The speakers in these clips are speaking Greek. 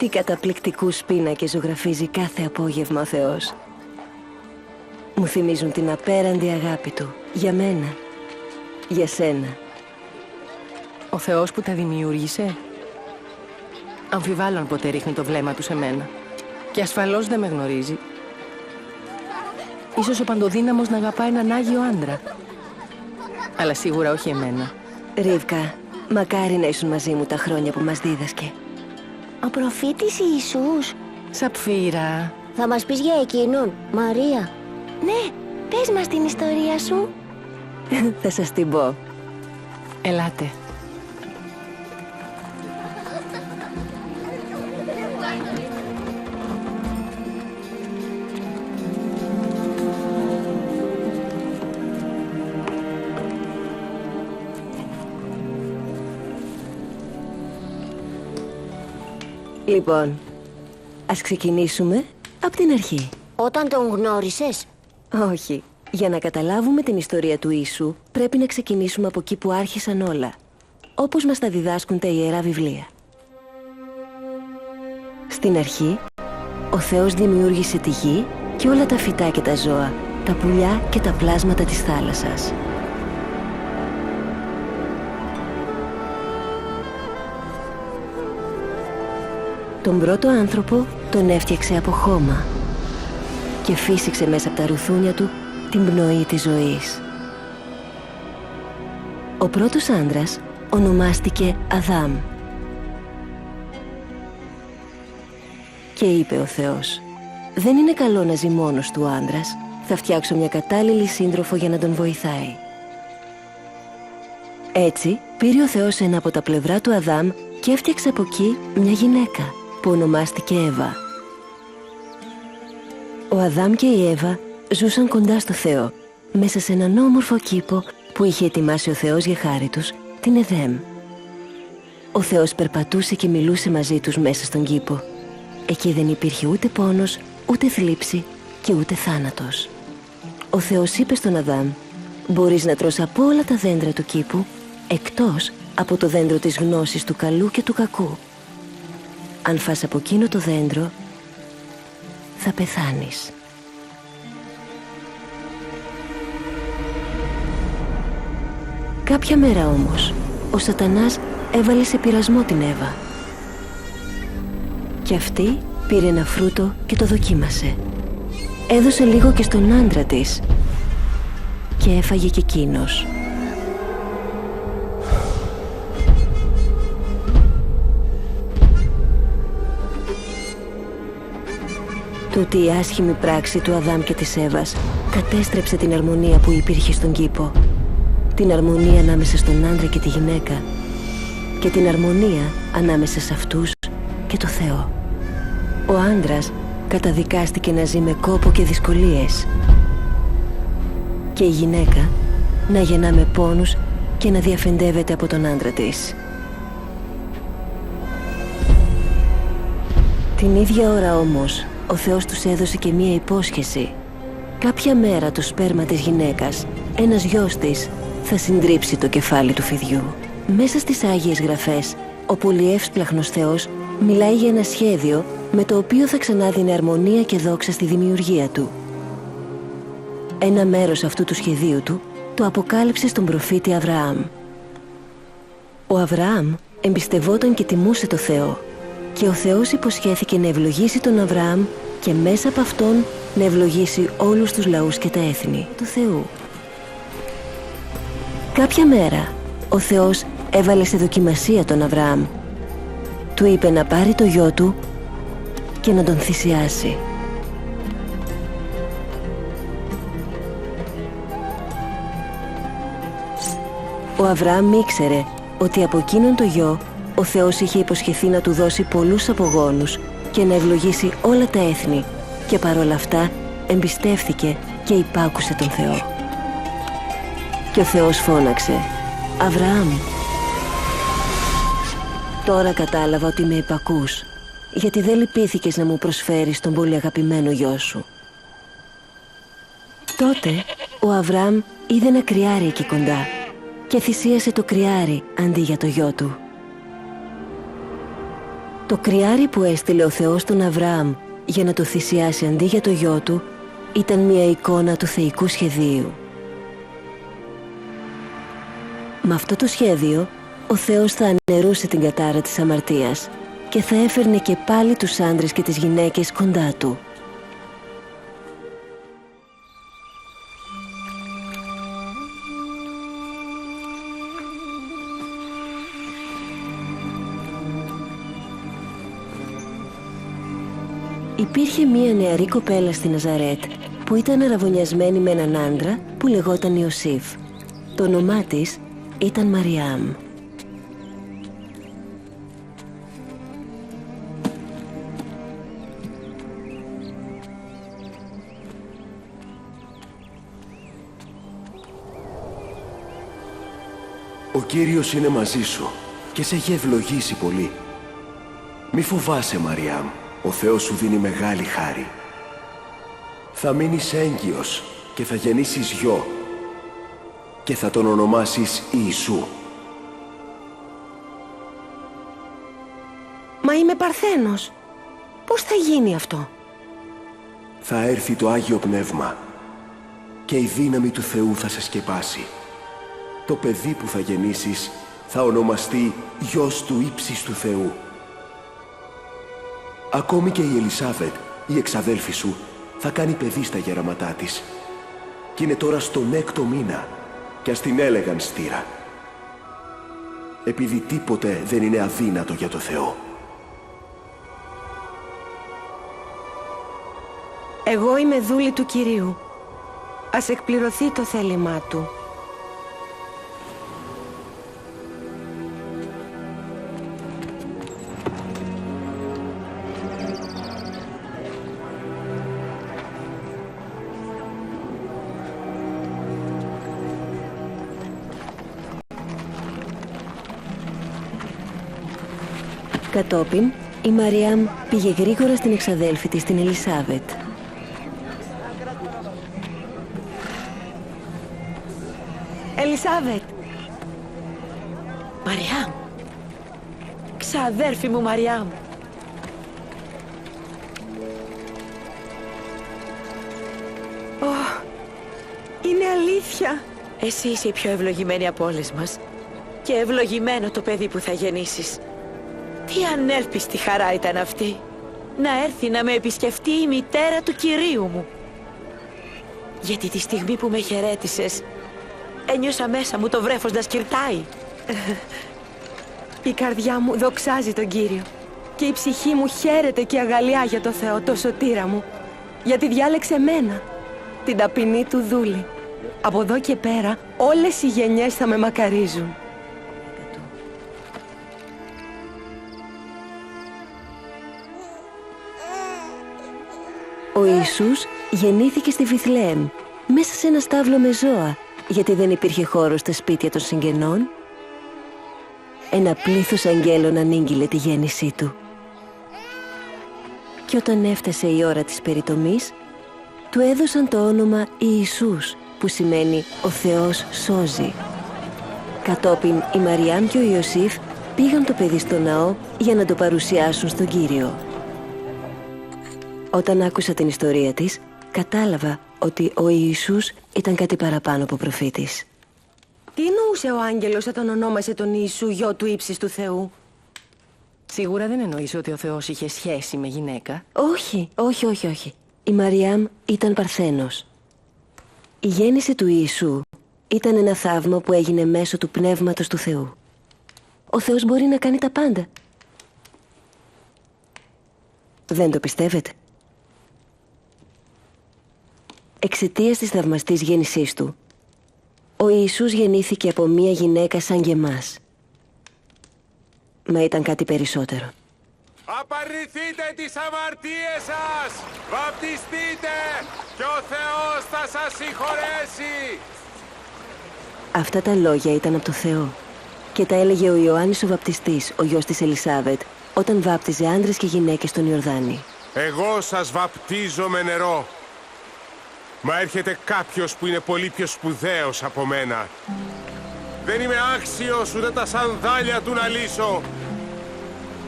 Τι καταπληκτικούς πίνακες ζωγραφίζει κάθε απόγευμα ο Θεός. Μου θυμίζουν την απέραντη αγάπη Του. Για μένα. Για σένα. Ο Θεός που τα δημιούργησε. Αμφιβάλλω αν ποτέ ρίχνει το βλέμμα Του σε μένα. Και ασφαλώς δεν με γνωρίζει. Ίσως ο Παντοδύναμος να αγαπά έναν Άγιο άντρα. Αλλά σίγουρα όχι εμένα. Ρίβκα, μακάρι να ήσουν μαζί μου τα χρόνια που μας δίδασκε. Ο προφήτης Ιησούς. Σαπφίρα. Θα μας πεις για εκείνον, Μαρία? Ναι, πες μας την ιστορία σου. Θα σας την πω. Ελάτε. Λοιπόν, ας ξεκινήσουμε από την αρχή. Όταν τον γνώρισες? Όχι. Για να καταλάβουμε την ιστορία του Ιησού, πρέπει να ξεκινήσουμε από εκεί που άρχισαν όλα. Όπως μας τα διδάσκουν τα Ιερά Βιβλία. Στην αρχή, ο Θεός δημιούργησε τη γη και όλα τα φυτά και τα ζώα, τα πουλιά και τα πλάσματα της θάλασσας. Τον πρώτο άνθρωπο τον έφτιαξε από χώμα και φύσηξε μέσα από τα ρουθούνια του την πνοή της ζωής. Ο πρώτος άντρας ονομάστηκε Αδάμ. Και είπε ο Θεός: «Δεν είναι καλό να ζει μόνος του άντρας, θα φτιάξω μια κατάλληλη σύντροφο για να τον βοηθάει». Έτσι πήρε ο Θεός ένα από τα πλευρά του Αδάμ και έφτιαξε από εκεί μια γυναίκα που ονομάστηκε Εύα. Ο Αδάμ και η Εύα ζούσαν κοντά στο Θεό, μέσα σε έναν όμορφο κήπο που είχε ετοιμάσει ο Θεός για χάρη τους, την Εδέμ. Ο Θεός περπατούσε και μιλούσε μαζί τους μέσα στον κήπο. Εκεί δεν υπήρχε ούτε πόνος, ούτε θλίψη και ούτε θάνατος. Ο Θεός είπε στον Αδάμ: «Μπορείς να τρως από όλα τα δέντρα του κήπου, εκτός από το δέντρο της γνώσης του καλού και του κακού. Αν φας από εκείνο το δέντρο, θα πεθάνεις». Κάποια μέρα όμως, ο Σατανάς έβαλε σε πειρασμό την Εύα. Και αυτή πήρε ένα φρούτο και το δοκίμασε. Έδωσε λίγο και στον άντρα της και έφαγε και εκείνος. Τούτη η άσχημη πράξη του Αδάμ και της Εύας κατέστρεψε την αρμονία που υπήρχε στον κήπο. Την αρμονία ανάμεσα στον άντρα και τη γυναίκα και την αρμονία ανάμεσα σε αυτούς και το Θεό. Ο άντρας καταδικάστηκε να ζει με κόπο και δυσκολίες και η γυναίκα να γεννά με πόνους και να διαφεντεύεται από τον άντρα της. Την ίδια ώρα όμως ο Θεός τους έδωσε και μία υπόσχεση. Κάποια μέρα το σπέρμα της γυναίκας, ένας γιος της, θα συντρίψει το κεφάλι του φιδιού. Μέσα στις Άγιες Γραφές, ο πολυεύσπλαχνος Θεός μιλάει για ένα σχέδιο με το οποίο θα ξανάδινε αρμονία και δόξα στη δημιουργία του. Ένα μέρος αυτού του σχεδίου του το αποκάλυψε στον προφήτη Αβραάμ. Ο Αβραάμ εμπιστευόταν και τιμούσε το Θεό και ο Θεός υποσχέθηκε να ευλογήσει τον Αβραάμ και μέσα από αυτόν να ευλογήσει όλους τους λαούς και τα έθνη του Θεού. Κάποια μέρα ο Θεός έβαλε σε δοκιμασία τον Αβραάμ. Του είπε να πάρει το γιο του και να τον θυσιάσει. Ο Αβραάμ ήξερε ότι από εκείνον το γιο ο Θεός είχε υποσχεθεί να του δώσει πολλούς απογόνους και να ευλογήσει όλα τα έθνη και παρόλα αυτά εμπιστεύθηκε και υπάκουσε τον Θεό. Και ο Θεός φώναξε: «Αβραάμ, τώρα κατάλαβα ότι με υπακούς, γιατί δεν λυπήθηκες να μου προσφέρεις τον πολύ αγαπημένο γιο σου». Τότε ο Αβραάμ είδε ένα κρυάρι εκεί κοντά και θυσίασε το κρυάρι αντί για το γιο του. Το κρυάρι που έστειλε ο Θεός τον Αβραάμ για να το θυσιάσει αντί για το γιο του ήταν μια εικόνα του θεϊκού σχεδίου. Με αυτό το σχέδιο, ο Θεός θα αναιρούσε την κατάρα της αμαρτίας και θα έφερνε και πάλι τους άντρες και τις γυναίκες κοντά του. Υπήρχε μία νεαρή κοπέλα στη Ναζαρέτ που ήταν αραβωνιασμένη με έναν άντρα που λεγόταν Ιωσήφ. Το όνομά της ήταν Μαριάμ. Ο Κύριος είναι μαζί σου και σε έχει ευλογήσει πολύ. Μη φοβάσαι, Μαριάμ, ο Θεός σου δίνει μεγάλη χάρη. Θα μείνεις έγκυος και θα γεννήσεις γιο και θα τον ονομάσεις Ιησού. Μα είμαι παρθένος. Πώς θα γίνει αυτό? Θα έρθει το Άγιο Πνεύμα και η δύναμη του Θεού θα σε σκεπάσει. Το παιδί που θα γεννήσεις θα ονομαστεί Γιος του Ύψιστου Θεού. Ακόμη και η Ελισάβετ, η εξαδέλφη σου, θα κάνει παιδί στα γεραματά της. Και είναι τώρα στον 6ο μήνα και ας την έλεγαν στήρα. Επειδή τίποτε δεν είναι αδύνατο για το Θεό. Εγώ είμαι δούλη του Κυρίου. Ας εκπληρωθεί το θέλημά του. Κατόπιν, η Μαριάμ πήγε γρήγορα στην εξαδέλφη της, την Ελισάβετ. Ελισάβετ! Μαριάμ! Ξαδέρφη μου Μαριάμ! Είναι αλήθεια! Εσύ είσαι η πιο ευλογημένη από όλες μας και ευλογημένο το παιδί που θα γεννήσεις. Τι ανέλπιστη χαρά ήταν αυτή, να έρθει να με επισκεφτεί η μητέρα του Κυρίου μου. Γιατί τη στιγμή που με χαιρέτησες, ένιωσα μέσα μου το βρέφος να σκυρτάει. Η καρδιά μου δοξάζει τον Κύριο και η ψυχή μου χαίρεται και αγαλιά για το Θεό, το σωτήρα μου, γιατί διάλεξε μένα, την ταπεινή του δούλη. Από εδώ και πέρα όλες οι γενιές θα με μακαρίζουν. Ο Ιησούς γεννήθηκε στη Βιθλεέμ, μέσα σε ένα στάβλο με ζώα, γιατί δεν υπήρχε χώρος στα σπίτια των συγγενών. Ένα πλήθος αγγέλων ανήγγειλε τη γέννησή του. Και όταν έφτασε η ώρα της περιτομής, του έδωσαν το όνομα Ιησούς, που σημαίνει «Ο Θεός σώζει». Κατόπιν η Μαριάμ και ο Ιωσήφ πήγαν το παιδί στο ναό για να το παρουσιάσουν στον Κύριο. Όταν άκουσα την ιστορία της, κατάλαβα ότι ο Ιησούς ήταν κάτι παραπάνω από προφήτης. Τι εννοούσε ο άγγελος όταν ονόμασε τον Ιησού γιο του ύψιστου Θεού? Σίγουρα δεν εννοείς ότι ο Θεός είχε σχέση με γυναίκα? Όχι. Η Μαριάμ ήταν παρθένος. Η γέννηση του Ιησού ήταν ένα θαύμα που έγινε μέσω του Πνεύματος του Θεού. Ο Θεός μπορεί να κάνει τα πάντα. Δεν το πιστεύετε? Εξαιτίας της θαυμαστής γέννησής του, ο Ιησούς γεννήθηκε από μία γυναίκα σαν και εμάς. Μα ήταν κάτι περισσότερο. Απαρνηθείτε τις αμαρτίες σας! Βαπτιστείτε και ο Θεός θα σας συγχωρέσει! Αυτά τα λόγια ήταν από το Θεό και τα έλεγε ο Ιωάννης ο Βαπτιστής, ο γιος της Ελισάβετ, όταν βάπτιζε άντρες και γυναίκες στον Ιορδάνη. Εγώ σας βαπτίζω με νερό. Μα έρχεται κάποιος που είναι πολύ πιο σπουδαίος από μένα. Δεν είμαι άξιος ούτε τα σανδάλια του να λύσω.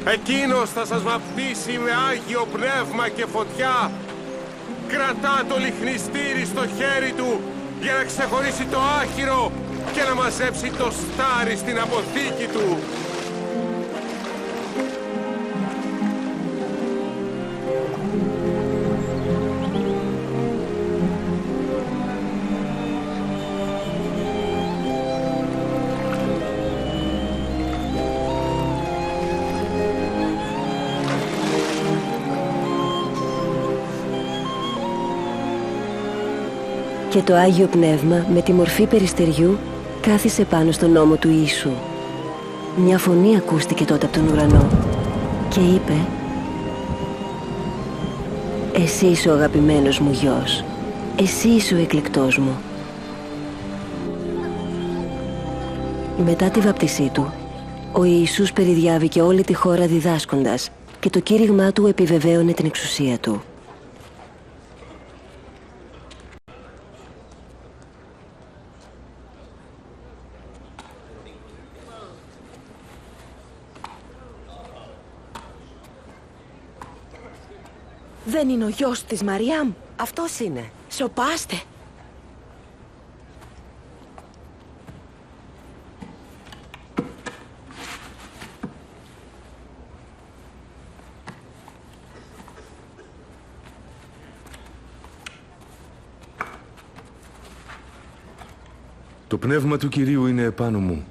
Εκείνος θα σας βαπτίσει με Άγιο Πνεύμα και φωτιά. Κρατά το λιχνιστήρι στο χέρι του για να ξεχωρίσει το άχυρο και να μαζέψει το στάρι στην αποθήκη του. Και το Άγιο Πνεύμα με τη μορφή περιστεριού κάθισε πάνω στον ώμο του Ιησού. Μια φωνή ακούστηκε τότε από τον ουρανό και είπε: «Εσύ είσαι ο αγαπημένος μου γιος, εσύ είσαι ο εκλεκτός μου». Μετά τη βαπτισή του, ο Ιησούς περιδιάβηκε όλη τη χώρα διδάσκοντας και το κήρυγμά του επιβεβαίωνε την εξουσία του. Δεν είναι ο γιος της Μαριάμ? Αυτός είναι. Σοπάστε. Το πνεύμα του Κυρίου είναι επάνω μου,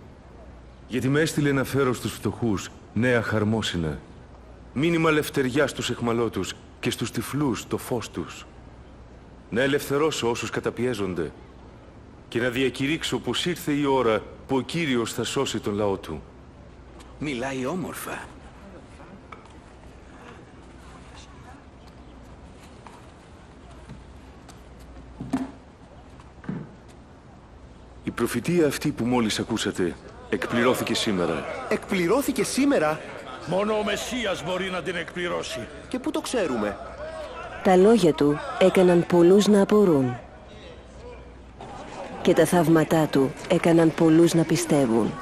γιατί με έστειλε να φέρω στους φτωχούς νέα χαρμόσυνα, μήνυμα λευτεριάς στους αιχμαλώτους και στους τυφλούς το φως τους, να ελευθερώσω όσους καταπιέζονται και να διακηρύξω πως ήρθε η ώρα που ο Κύριος θα σώσει τον λαό του. Μιλάει όμορφα. Η προφητεία αυτή που μόλις ακούσατε εκπληρώθηκε σήμερα. Εκπληρώθηκε σήμερα. Μόνο ο Μεσσίας μπορεί να την εκπληρώσει. Και πού το ξέρουμε? Τα λόγια του έκαναν πολλούς να απορούν και τα θαύματά του έκαναν πολλούς να πιστεύουν.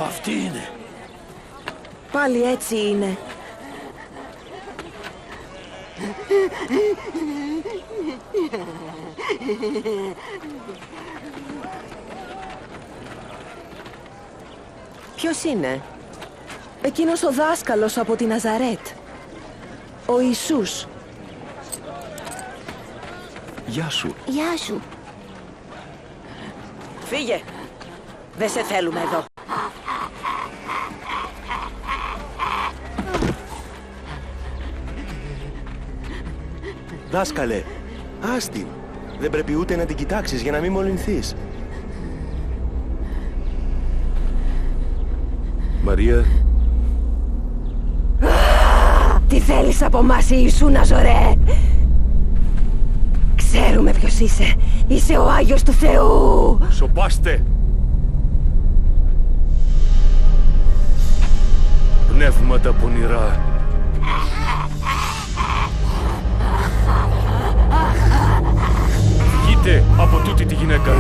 Αυτή είναι. Πάλι έτσι είναι. Ποιος είναι? Εκείνος ο δάσκαλος από τη Ναζαρέτ. Ο Ιησούς. Γεια σου. Γεια σου. Φύγε. Δεν σε θέλουμε εδώ. Δάσκαλε, άστην. Δεν πρέπει ούτε να την κοιτάξεις για να μην μολυνθείς. Μαρία, Τι θέλεις από μας, Ιησού Ναζωρέ? Ξέρουμε ποιος είσαι. Είσαι ο Άγιος του Θεού. σοπάστε! Πνεύματα πονηρά. Βγείτε από τούτη τη γυναίκα.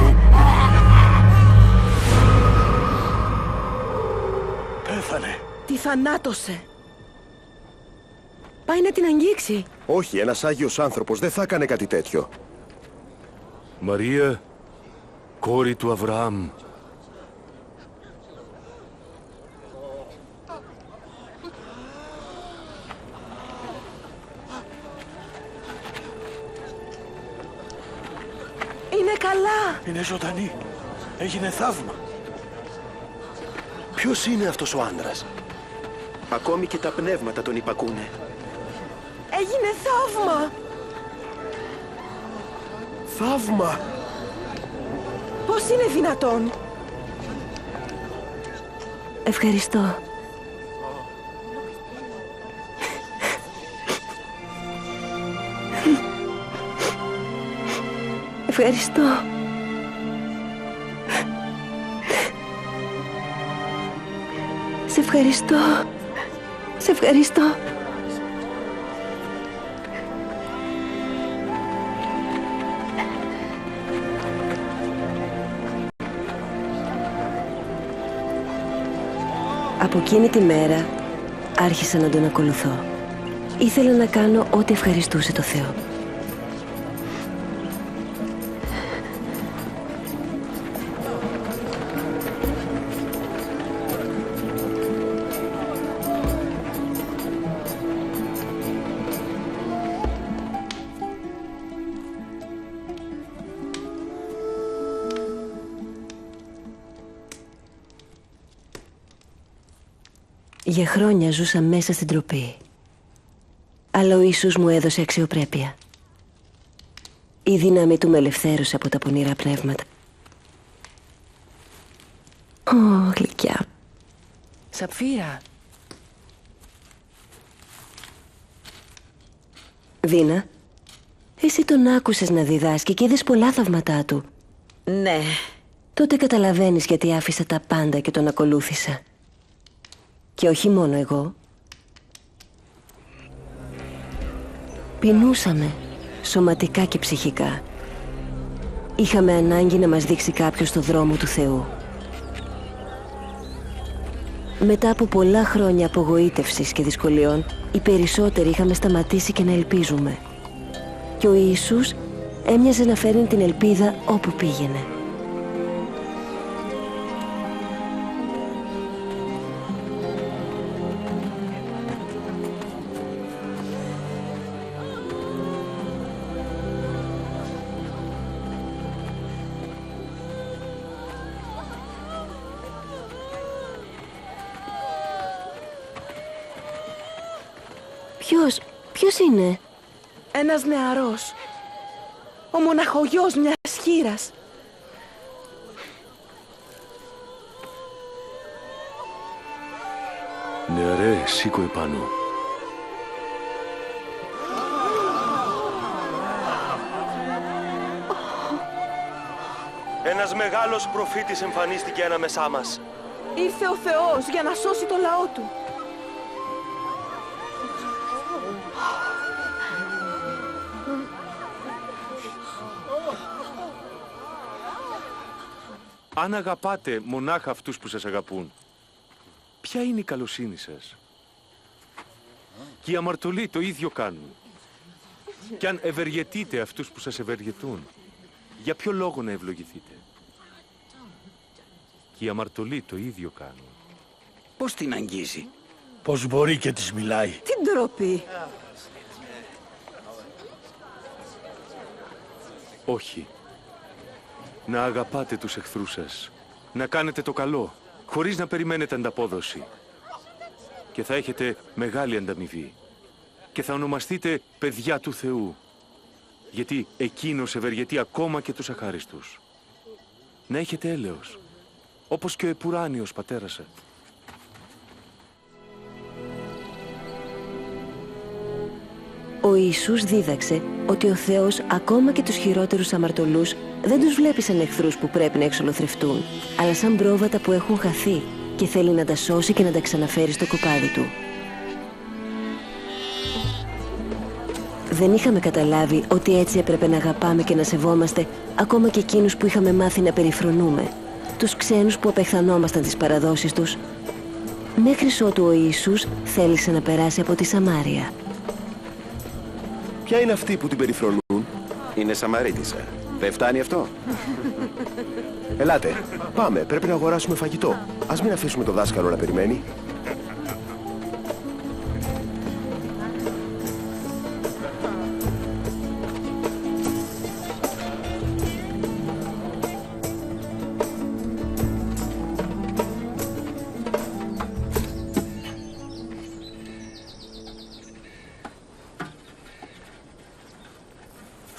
Πέθανε. Τη θανάτωσε. Πάει να την αγγίξει. Όχι, ένας Άγιος άνθρωπος δεν θα έκανε κάτι τέτοιο. Μαρία, κόρη του Αβραάμ. Είναι καλά. Είναι ζωντανή. Έγινε θαύμα. Ποιος είναι αυτός ο άντρας? Ακόμη και τα πνεύματα τον υπακούνε. Έγινε θαύμα. Θαύμα! Πώς είναι δυνατόν? Ευχαριστώ. Ευχαριστώ. Σε ευχαριστώ. Σε ευχαριστώ. Από εκείνη τη μέρα άρχισα να τον ακολουθώ. Ήθελα να κάνω ό,τι ευχαριστούσε το Θεό. Για χρόνια ζούσα μέσα στην ντροπή. Αλλά ο Ιησούς μου έδωσε αξιοπρέπεια. Η δύναμη του με ελευθέρωσε από τα πονηρά πνεύματα. Ω, γλυκιά. Σαπφύρα. Δίνα, εσύ τον άκουσες να διδάσκει και είδες πολλά θαυματά του. Ναι. Τότε καταλαβαίνεις γιατί άφησα τα πάντα και τον ακολούθησα. Και όχι μόνο εγώ. Πεινούσαμε, σωματικά και ψυχικά. Είχαμε ανάγκη να μας δείξει κάποιος το δρόμο του Θεού. Μετά από πολλά χρόνια απογοήτευσης και δυσκολιών, οι περισσότεροι είχαμε σταματήσει και να ελπίζουμε. Και ο Ιησούς έμοιαζε να φέρνει την ελπίδα όπου πήγαινε. Ποιος είναι? Ένας νεαρός. Ο μοναχογιός μιας χήρας. Νεαρέ, σήκω επάνω. Ένας μεγάλος προφήτης εμφανίστηκε ανάμεσά μας. Ήρθε ο Θεός για να σώσει το λαό του. Αν αγαπάτε μονάχα αυτούς που σας αγαπούν, ποια είναι η καλοσύνη σας? Και οι αμαρτωλοί το ίδιο κάνουν. Και αν ευεργετείτε αυτούς που σας ευεργετούν, για ποιο λόγο να ευλογηθείτε? Και οι αμαρτωλοί το ίδιο κάνουν. Πώς την αγγίζει? Πώς μπορεί και της μιλάει? Τι ντροπή. Όχι. Να αγαπάτε τους εχθρούς σας. Να κάνετε το καλό, χωρίς να περιμένετε ανταπόδοση. Και θα έχετε μεγάλη ανταμοιβή. Και θα ονομαστείτε παιδιά του Θεού. Γιατί εκείνος ευεργετεί ακόμα και τους αχάριστους. Να έχετε έλεος, όπως και ο επουράνιος πατέρας σας. Ο Ιησούς δίδαξε ότι ο Θεός ακόμα και τους χειρότερους αμαρτωλούς δεν τους βλέπει σαν εχθρούς που πρέπει να εξολοθρευτούν, αλλά σαν πρόβατα που έχουν χαθεί και θέλει να τα σώσει και να τα ξαναφέρει στο κοπάδι του. Δεν είχαμε καταλάβει ότι έτσι έπρεπε να αγαπάμε και να σεβόμαστε ακόμα και εκείνους που είχαμε μάθει να περιφρονούμε, τους ξένους που απεχθανόμασταν τις παραδόσεις τους, μέχρι ότου ο Ιησούς θέλησε να περάσει από τη Σαμάρια. Ποια είναι αυτοί που την περιφρονούν? Είναι Σαμαρίτισσα. Δεν φτάνει αυτό? Ελάτε, πάμε, πρέπει να αγοράσουμε φαγητό. Ας μην αφήσουμε το δάσκαλο να περιμένει.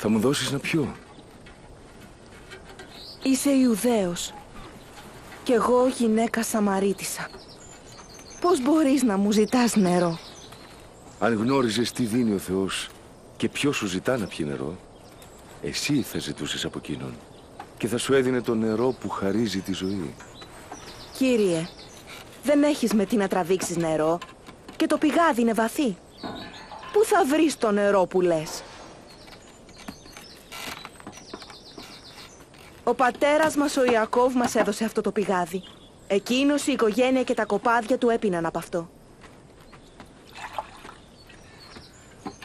Θα μου δώσεις να πιω? Είσαι Ιουδαίος κι εγώ γυναίκα Σαμαρίτισσα. Πώς μπορείς να μου ζητάς νερό? Αν γνώριζες τι δίνει ο Θεός και ποιος σου ζητά να πιει νερό, εσύ θα ζητούσες από εκείνον και θα σου έδινε το νερό που χαρίζει τη ζωή. Κύριε, δεν έχεις με τι να τραβήξεις νερό και το πηγάδι είναι βαθύ. Πού θα βρεις το νερό που λες? Ο πατέρας μας ο Ιακώβ μας έδωσε αυτό το πηγάδι Εκείνος, η οικογένεια και τα κοπάδια του έπιναν από αυτό.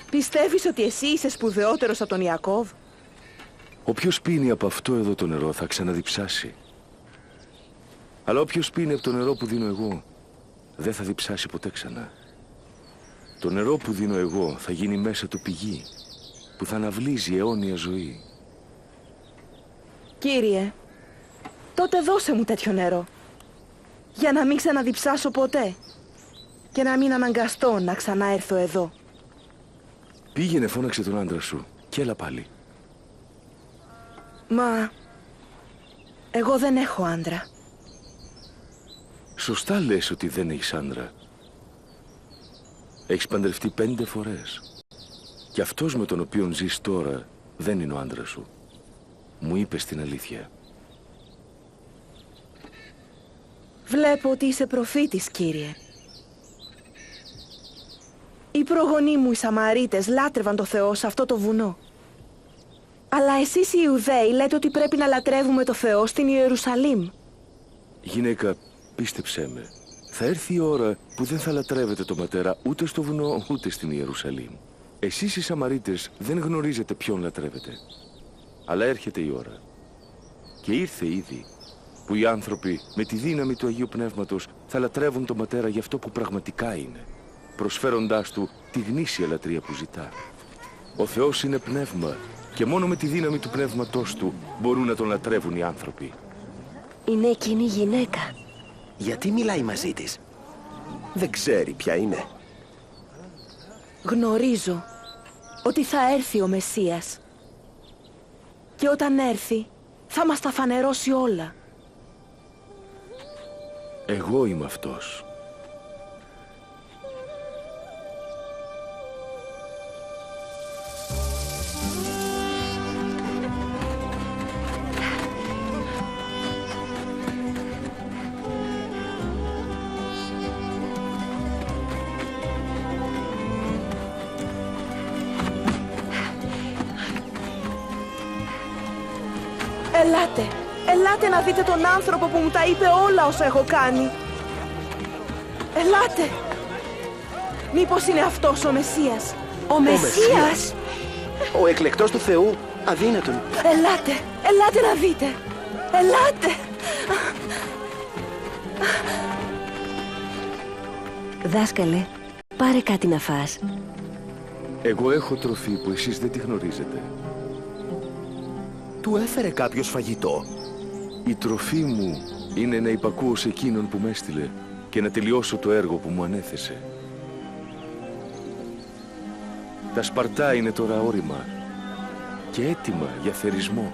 Πιστεύεις ότι εσύ είσαι σπουδαιότερος από τον Ιακώβ? Όποιος πίνει από αυτό εδώ το νερό θα ξαναδιψάσει. Αλλά όποιος πίνει από το νερό που δίνω εγώ, δεν θα διψάσει ποτέ ξανά. Το νερό που δίνω εγώ θα γίνει μέσα του πηγή, που θα αναβλύζει αιώνια ζωή. Κύριε, τότε δώσε μου τέτοιο νερό, για να μην ξαναδιψάσω ποτέ και να μην αναγκαστώ να ξαναέρθω εδώ. Πήγαινε, φώναξε τον άντρα σου και έλα πάλι. Μα εγώ δεν έχω άντρα. Σωστά λες ότι δεν έχεις άντρα. Έχεις παντρευτεί 5 φορές. Και αυτός με τον οποίον ζεις τώρα δεν είναι ο άντρας σου. Μου είπες την αλήθεια. Βλέπω ότι είσαι προφήτης, κύριε. Οι προγονείς μου οι Σαμαρίτες λάτρευαν το Θεό σε αυτό το βουνό. Αλλά εσείς οι Ιουδαίοι λέτε ότι πρέπει να λατρεύουμε το Θεό στην Ιερουσαλήμ. Γυναίκα, πίστεψέ με. Θα έρθει η ώρα που δεν θα λατρεύετε το Πατέρα ούτε στο βουνό ούτε στην Ιερουσαλήμ. Εσείς οι Σαμαρίτες δεν γνωρίζετε ποιον λατρεύετε. Αλλά έρχεται η ώρα. Και ήρθε ήδη που οι άνθρωποι με τη δύναμη του Αγίου Πνεύματος θα λατρεύουν τον Πατέρα για αυτό που πραγματικά είναι, προσφέροντάς του τη γνήσια λατρεία που ζητά. Ο Θεός είναι πνεύμα και μόνο με τη δύναμη του πνεύματός του μπορούν να τον λατρεύουν οι άνθρωποι. Είναι εκείνη η γυναίκα. Γιατί μιλάει μαζί της? Δεν ξέρει ποια είναι. Γνωρίζω ότι θα έρθει ο Μεσσίας. Και όταν έρθει, θα μας τα φανερώσει όλα. Εγώ είμαι αυτός. Ελάτε, ελάτε να δείτε τον άνθρωπο που μου τα είπε όλα όσα έχω κάνει. Ελάτε. Μήπως είναι αυτός ο Μεσσίας? Ο Μεσσίας! Ο εκλεκτός του Θεού, αδύνατον. Ελάτε, ελάτε να δείτε. Ελάτε. Δάσκαλε, πάρε κάτι να φας. Εγώ έχω τροφή που εσείς δεν τη γνωρίζετε. Του έφερε κάποιος φαγητό? Η τροφή μου είναι να υπακούω σε εκείνον που με έστειλε και να τελειώσω το έργο που μου ανέθεσε. Τα Σπαρτά είναι τώρα όρημα και έτοιμα για θερισμό.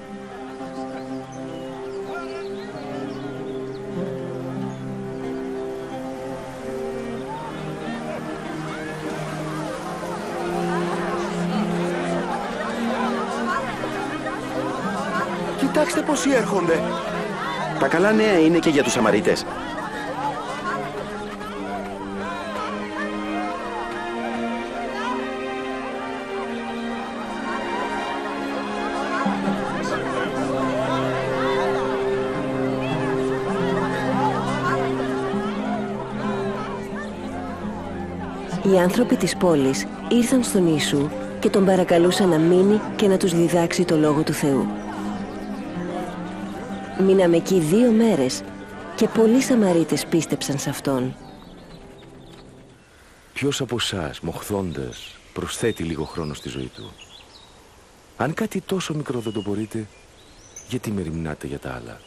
Κοιτάξτε πόσοι έρχονται. Τα καλά νέα είναι και για τους Σαμαρίτες. Οι άνθρωποι της πόλης ήρθαν στον Ιησού και τον παρακαλούσαν να μείνει και να τους διδάξει το Λόγο του Θεού. Μείναμε εκεί 2 μέρες και πολλοί Σαμαρίτες πίστεψαν σε Αυτόν. Ποιος από εσάς, μοχθώντας, προσθέτει λίγο χρόνο στη ζωή του? Αν κάτι τόσο μικρό δεν το μπορείτε, γιατί μεριμνάτε για τα άλλα?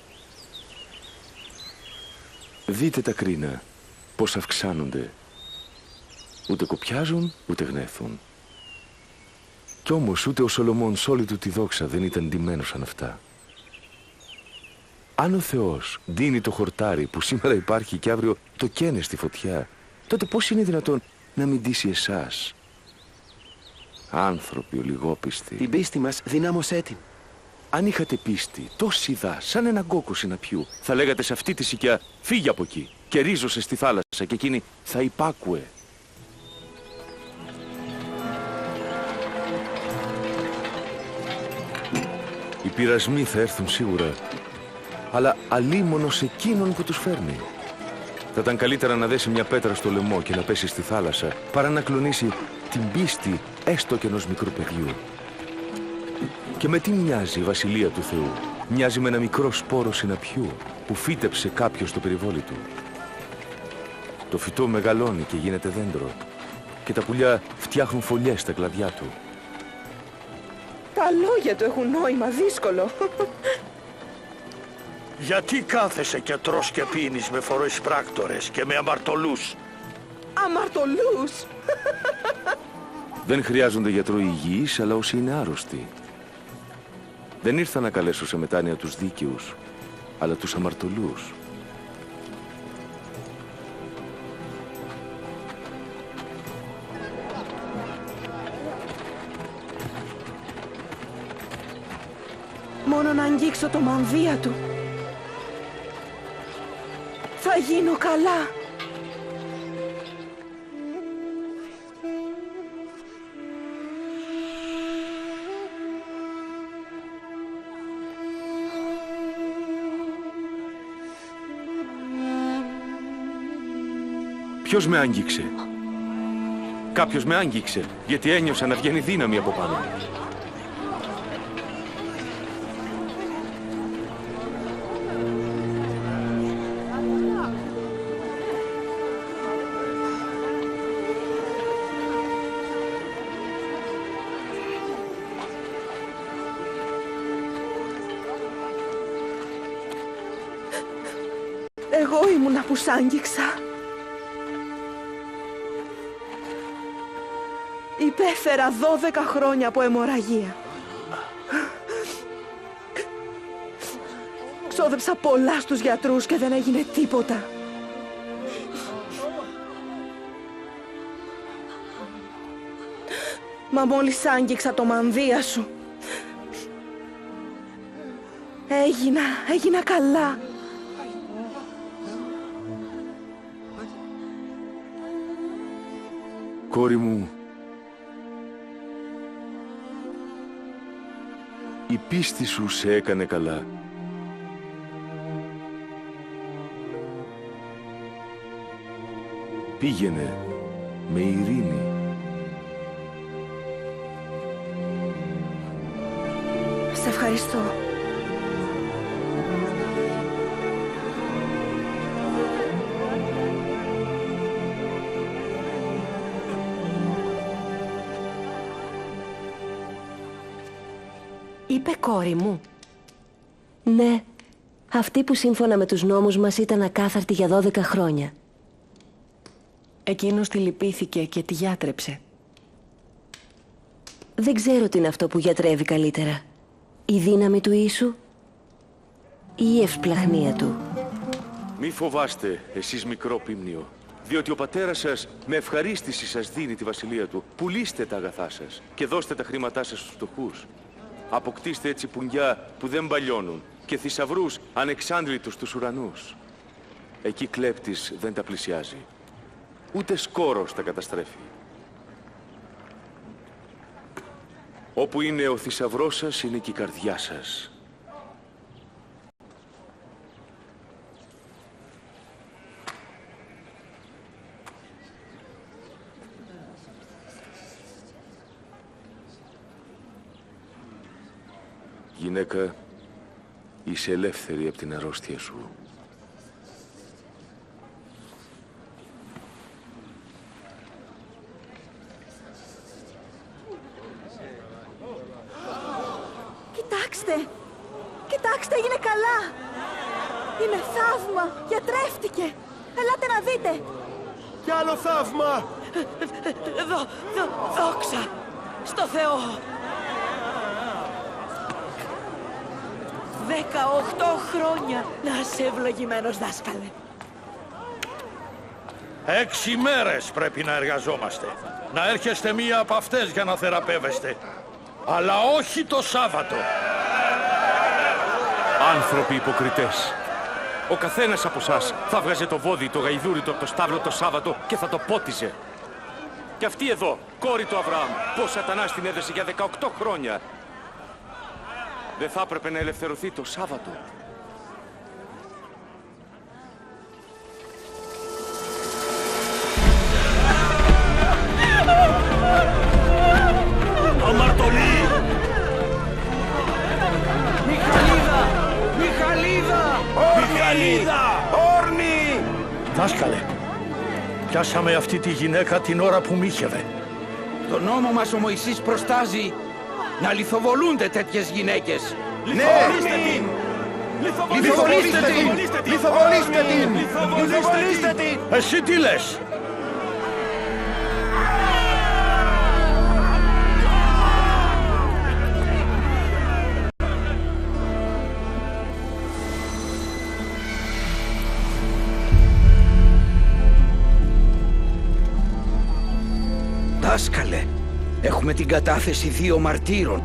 Δείτε τα κρίνα, πώς αυξάνονται. Ούτε κοπιάζουν, ούτε γνέθουν. Κι όμως ούτε ο Σολομών σ' όλη του τη δόξα δεν ήταν ντυμένος σαν αυτά. Αν ο Θεός δίνει το χορτάρι που σήμερα υπάρχει και αύριο το καίνε στη φωτιά, τότε πώς είναι δυνατόν να μην ντύσει εσάς? Άνθρωποι ολιγόπιστοι. Την πίστη μας δυνάμωσέ την. Αν είχατε πίστη τόση δά, σαν ένα γκόκο συναπιού, θα λέγατε σε αυτή τη σικιά, φύγε από εκεί και ρίζωσε στη θάλασσα και εκείνη θα υπάκουε. Οι πειρασμοί θα έρθουν σίγουρα, αλλά αλίμονο σε εκείνον που τους φέρνει. Θα ήταν καλύτερα να δέσει μια πέτρα στο λαιμό και να πέσει στη θάλασσα, παρά να κλονίσει την πίστη έστω και ενός μικρού παιδιού. Και με τι μοιάζει η βασιλεία του Θεού? Μοιάζει με ένα μικρό σπόρο συναπιού που φύτεψε κάποιος στο περιβόλι του. Το φυτό μεγαλώνει και γίνεται δέντρο και τα πουλιά φτιάχνουν φωλιές στα κλαδιά του. Τα λόγια του έχουν νόημα δύσκολο. Γιατί κάθεσαι και τρως και πίνεις με φοροεισπράκτορες και με αμαρτωλούς? Αμαρτωλούς! Δεν χρειάζονται γιατρό υγιείς, αλλά όσοι είναι άρρωστοι. Δεν ήρθα να καλέσω σε μετάνοια τους δίκαιους, αλλά τους αμαρτωλούς. Μόνο να αγγίξω το μανδύα του. Θα γίνω καλά. Ποιος με άγγιξε? Κάποιος με άγγιξε, γιατί ένιωσα να βγαίνει δύναμη από πάνω μου. Εγώ ήμουνα που σ' άγγιξα. Υπέφερα 12 χρόνια από αιμορραγία. Ξόδεψα πολλά στους γιατρούς και δεν έγινε τίποτα. Μα μόλις άγγιξα το μανδύα σου, έγινα καλά. Κόρη μου, η πίστη σου σε έκανε καλά. Πήγαινε με ειρήνη. Σε ευχαριστώ. Είπε κόρη μου. Ναι, αυτή που σύμφωνα με τους νόμους μας ήταν ακάθαρτη για 12 χρόνια. Εκείνος τη λυπήθηκε και τη γιάτρεψε. Δεν ξέρω τι είναι αυτό που γιατρεύει καλύτερα. Η δύναμη του Ιησού ή η ευσπλαχνία του. Μη φοβάστε, εσείς μικρό πίμνιο, διότι ο πατέρας σας με ευχαρίστηση σας δίνει τη βασιλεία του. Πουλήστε τα αγαθά σας και δώστε τα χρήματά σας στους φτωχούς. Αποκτήστε έτσι πουγκιά που δεν παλιώνουν και θησαυρούς ανεξάντλητους στους ουρανούς. Εκεί κλέπτης δεν τα πλησιάζει, ούτε σκόρος τα καταστρέφει. Όπου είναι ο θησαυρός σας, είναι και η καρδιά σας. Γυναίκα, είσαι ελεύθερη από την αρρώστια σου. Κοιτάξτε, έγινε καλά. Είναι θαύμα, γιατρεύτηκε. Ελάτε να δείτε. Κι άλλο θαύμα! Δόξα στο Θεό. 18 χρόνια να είσαι ευλογημένος, δάσκαλε. 6 μέρες πρέπει να εργαζόμαστε. Να έρχεστε μία από αυτές για να θεραπεύεστε. Αλλά όχι το Σάββατο. Άνθρωποι υποκριτές. Ο καθένας από εσάς θα βγάζε το βόδι, το γαϊδούρι του από το στάβλο το Σάββατο και θα το πότιζε. Και αυτή εδώ, κόρη του Αβραάμ, πως Σατανάς την έδεσε για 18 χρόνια. Δεν θα έπρεπε να ελευθερωθεί το Σάββατο? Αμαρτωλή! Μιχαλίδα! Μιχαλίδα! Μιχαλίδα! Όρνη! Δάσκαλε, πιάσαμε αυτή τη γυναίκα την ώρα που μύχευε. Το νόμο μας ο Μωυσής προστάζει να λιθοβολούνται τέτοιες γυναίκες. Λιθοβολήστε την! Λιθοβολήστε την! Λιθοβολήστε την! Λιθοβολήστε την! Εσύ τι λες? Δάσκαλε, έχουμε την κατάθεση 2 μαρτύρων.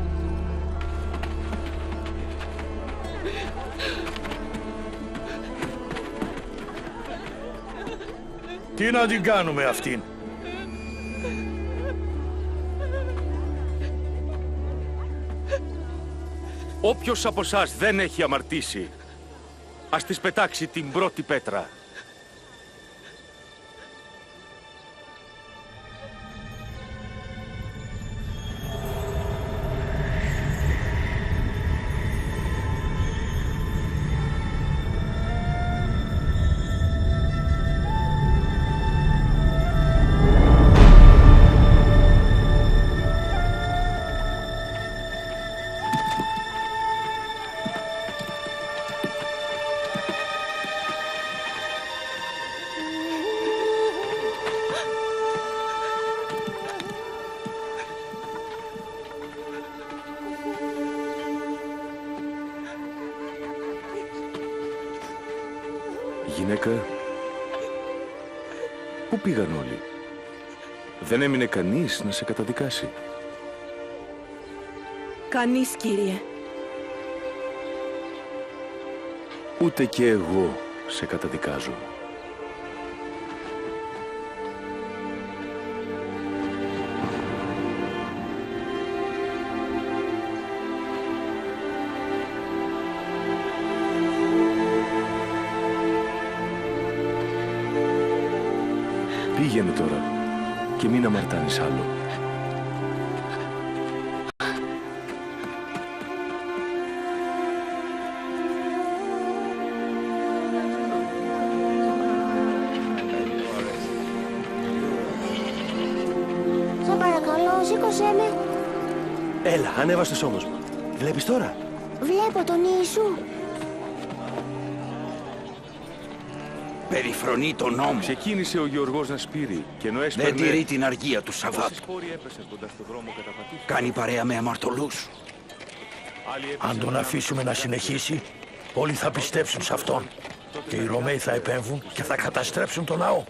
Τι να την κάνουμε αυτήν? Όποιος από εσάς δεν έχει αμαρτήσει, ας της πετάξει την πρώτη πέτρα. Γυναίκα, πού πήγαν όλοι? Δεν έμεινε κανείς να σε καταδικάσει? Κανείς, Κύριε. Ούτε και εγώ σε καταδικάζω. Πήγαινε τώρα και μην αμαρτάνεις άλλο. Σε παρακαλώ, σήκωσέ με. Έλα, ανέβα στο σώμα μου. Βλέπεις τώρα? Βλέπω τον Ιησού. Περιφρονεί τον νόμο. Ξεκίνησε ο Γεωργός να σπείρει και ενώ έσπερνε... Δεν τηρεί την αργία του Σαββάτου. Κάνει παρέα με αμαρτωλούς. Αν τον αφήσουμε να συνεχίσει, όλοι θα πιστέψουν σε αυτόν. Και οι Ρωμαίοι θα επέμβουν και θα καταστρέψουν τον ναό.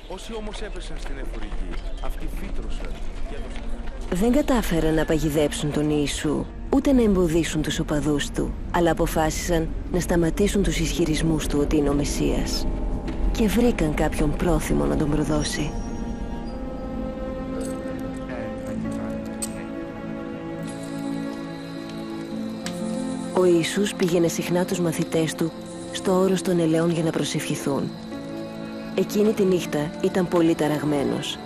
Όσοι όμως έπεσαν στην εφορική, αυτοί φύτρωσαν και έδωσαν... Δεν κατάφεραν να παγιδέψουν τον Ιησού, ούτε να εμποδίσουν τους οπαδούς του, αλλά αποφάσισαν να σταματήσουν τους ισχυρισμούς του ότι είναι ο Μεσσίας. Και βρήκαν κάποιον πρόθυμο να τον προδώσει. Ο Ιησούς πήγαινε συχνά τους μαθητές του στο όρος των ελαιών για να προσευχηθούν. Εκείνη τη νύχτα ήταν πολύ ταραγμένος.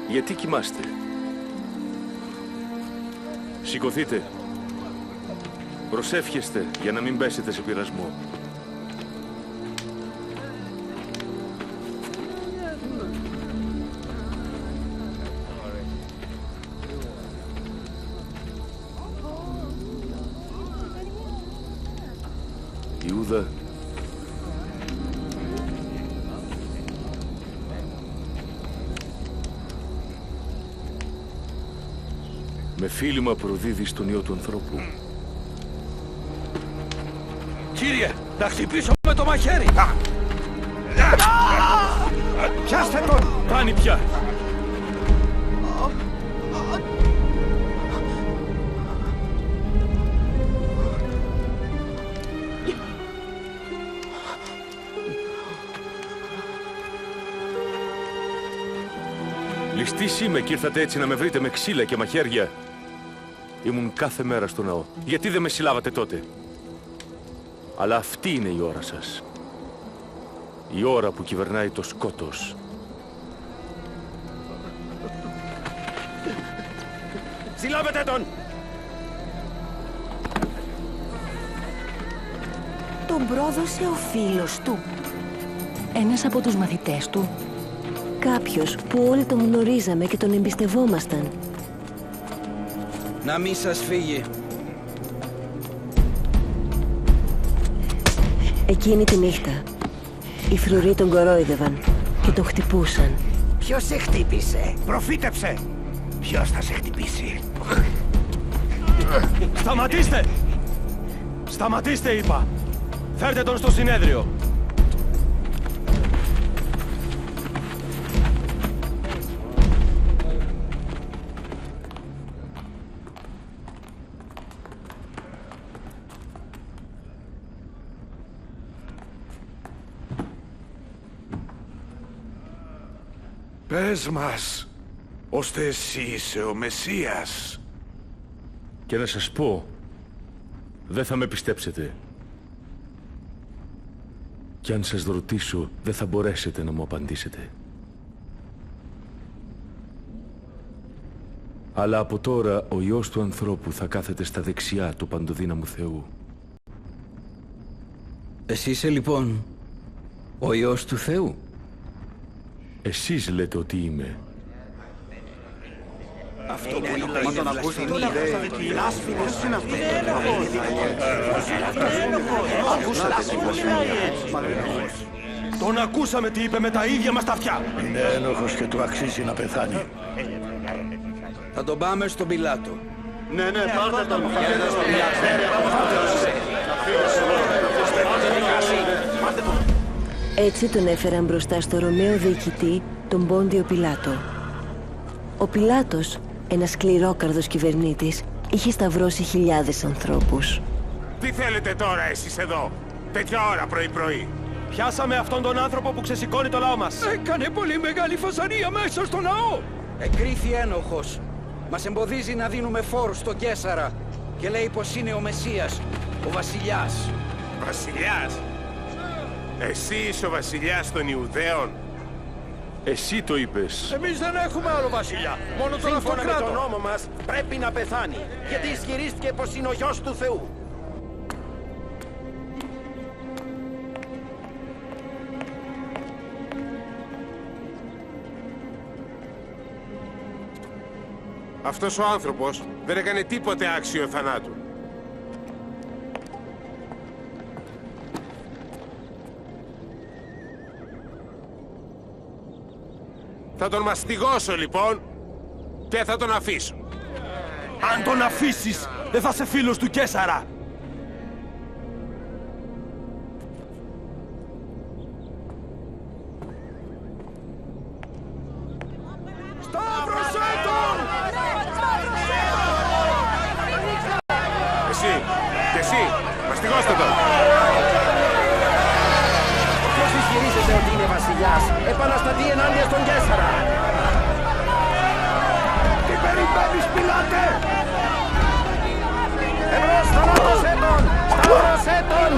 Γιατί κοιμάστε? Σηκωθείτε. Προσεύχεστε για να μην πέσετε σε πειρασμό. Ιούδα, με φίλημα προδίδεις τον Υιό του ανθρώπου. Κύριε, να χτυπήσω με το μαχαίρι! Πιάστε τον! Πάνει πια! Ληστής είμαι και ήρθατε έτσι να με βρείτε με ξύλα και μαχαίρια. Ήμουν κάθε μέρα στο ναό. Γιατί δεν με συλλάβατε τότε? Αλλά αυτή είναι η ώρα σας. Η ώρα που κυβερνάει το σκότος. Συλλάβετε τον! Τον πρόδωσε ο φίλος του. Ένας από τους μαθητές του. Κάποιος που όλοι τον γνωρίζαμε και τον εμπιστευόμασταν. Να μη σας φύγει. Εκείνη τη νύχτα, οι φρουροί τον κορόιδευαν και τον χτυπούσαν. Ποιος σε χτύπησε? Προφήτεψε! Ποιος θα σε χτυπήσει? Σταματήστε! Σταματήστε, είπα! Φέρτε τον στο συνέδριο! Πες μας, ώστε εσύ είσαι ο Μεσσίας. Και να σας πω, δεν θα με πιστέψετε. Κι αν σας ρωτήσω, δεν θα μπορέσετε να μου απαντήσετε. Αλλά από τώρα ο Υιός του ανθρώπου θα κάθεται στα δεξιά του παντοδύναμου Θεού. Εσύ είσαι λοιπόν ο Υιός του Θεού? Εσείς λέτε ότι είμαι. Αυτό που είπε, μα τον ακούσατε, τι λέει, λάσφινος είναι αυτό. Τον ακούσαμε τι είπε με τα ίδια μας τα αυτιά. Είναι ένοχος και του αξίζει να πεθάνει. Θα τον πάμε στον Πιλάτο. Ναι, πάρτε τον. Έτσι τον έφεραν μπροστά στο Ρωμαίο διοικητή, τον Πόντιο Πιλάτο. Ο Πιλάτος, ένας σκληρόκαρδος κυβερνήτης, είχε σταυρώσει χιλιάδες ανθρώπους. Τι θέλετε τώρα εσείς εδώ, τέτοια ώρα πρωί-πρωί? Πιάσαμε αυτόν τον άνθρωπο που ξεσηκώνει το λαό μας. Έκανε πολύ μεγάλη φασαρία μέσα στο ναό. Εκρίθη ένοχος. Μας εμποδίζει να δίνουμε φόρους στον Καίσαρα και λέει πως είναι ο Μεσσίας, ο βασιλιάς. Βασιλιάς? Εσύ είσαι ο βασιλιάς των Ιουδαίων? Εσύ το είπες. Εμείς δεν έχουμε άλλο βασιλιά. Μόνο τον αυτοκράτο. Σύμφωνα με τον νόμο μας πρέπει να πεθάνει, γιατί ισχυρίστηκε πως είναι ο γιος του Θεού. Αυτός ο άνθρωπος δεν έκανε τίποτε άξιο θανάτου. Θα τον μαστιγώσω λοιπόν και θα τον αφήσω. Αν τον αφήσεις, δεν θα είσαι φίλος του Καίσαρα. Σταύρωσέ τον! Εσύ, και εσύ, μαστιγώστε τον. Ποιος ισχυρίζεται ότι είναι βασιλιάς, επαναστατεί ενάντια στον Καίσαρα. Τι περιμένεις, Πιλάτε! Εμπρός, σταύρωσέ τον! Σταύρωσέ τον!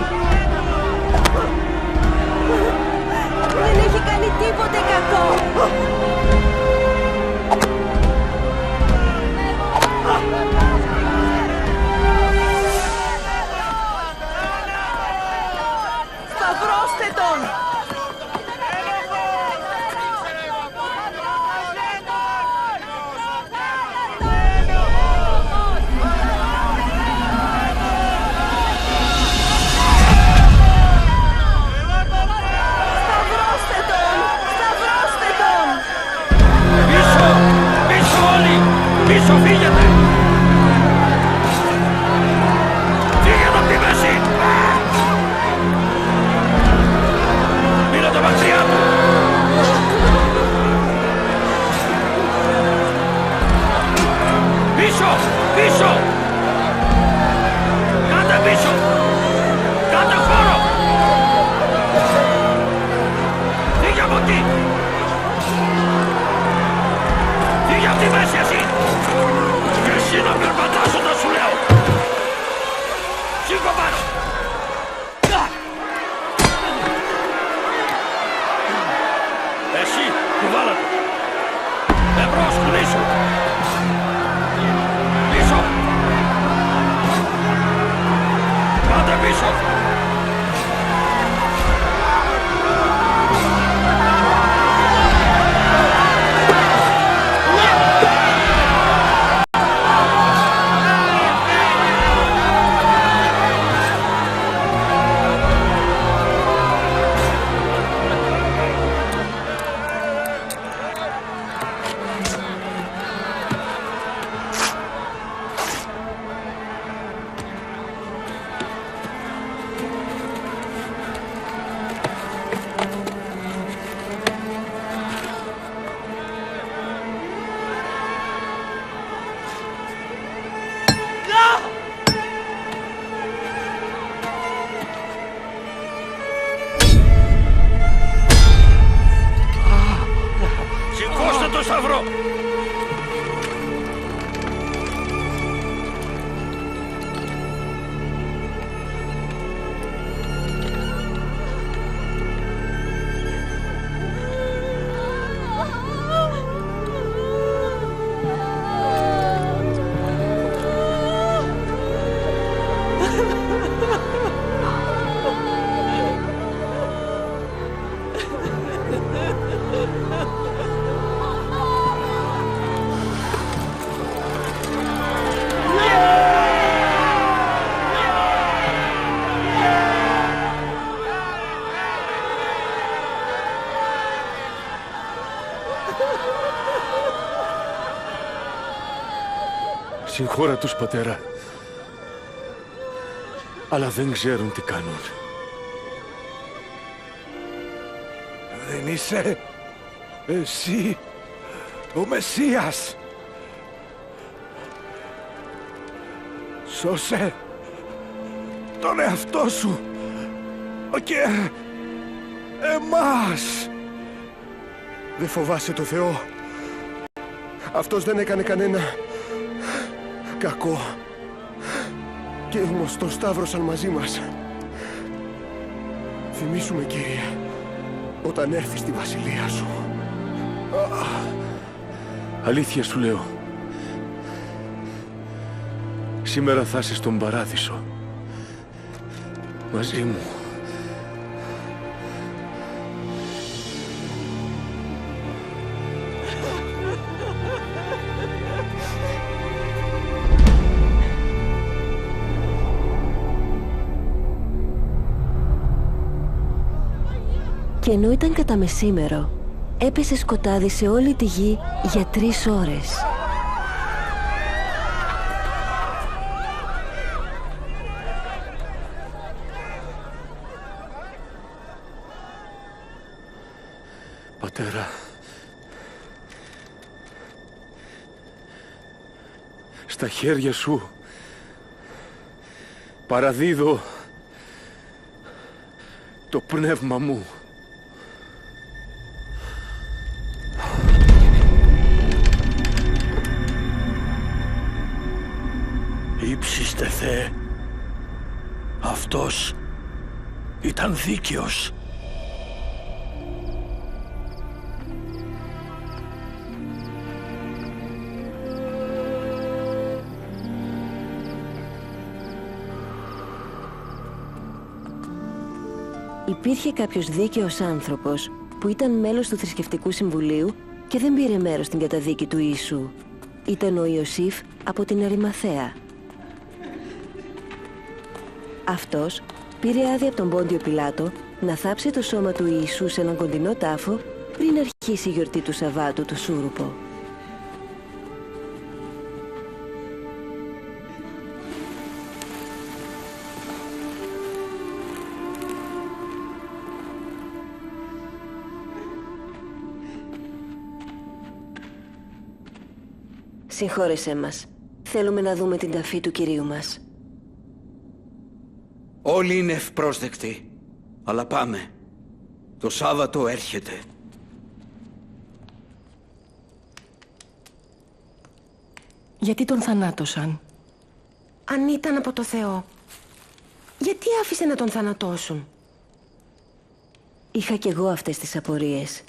Δεν έχει κάνει τίποτε κακό. Σταυρώστε τον! Σταυρώστε τον! Σταυρώστε τον! Πίσω! Πίσω όλοι! Πίσω φύγετε! Φύγετε από τη μέση! πίσω! Πίσω! Πάτε πίσω! Σηκώστε το σταυρό! Συγχώρα τους, πατέρα. Αλλά δεν ξέρουν τι κάνουν. Δεν είσαι εσύ ο Μεσσίας. Σώσε τον εαυτό σου και εμάς. Δεν φοβάσαι το Θεό. Αυτός δεν έκανε κανένα κακό. Και όμως τον σταύρωσαν μαζί μας. Θυμήσου με, Κύριε, όταν έρθεις στη βασιλεία σου. Αλήθεια σου λέω. Σήμερα θα είσαι στον παράδεισο. Μαζί μου. Και ενώ ήταν κατά μεσήμερο, έπεσε σκοτάδι σε όλη τη γη για 3 ώρες. Πατέρα, στα χέρια σου παραδίδω το πνεύμα μου. Ύψιστε Θεέ, αυτός ήταν δίκαιος. Υπήρχε κάποιος δίκαιος άνθρωπος που ήταν μέλος του θρησκευτικού συμβουλίου και δεν πήρε μέρος στην καταδίκη του Ιησού. Ήταν ο Ιωσήφ από την Αριμαθαία. Αυτός πήρε άδεια από τον Πόντιο Πιλάτο να θάψει το σώμα του Ιησού σε έναν κοντινό τάφο πριν αρχίσει η γιορτή του Σαββάτου του Σούρουπο. Συγχώρεσέ μας. Θέλουμε να δούμε την ταφή του Κυρίου μας. Όλοι είναι ευπρόσδεκτοι, αλλά πάμε. Το Σάββατο έρχεται. Γιατί τον θανάτωσαν? Αν ήταν από το Θεό, γιατί άφησε να τον θανατώσουν? Είχα κι εγώ αυτές τις απορίες.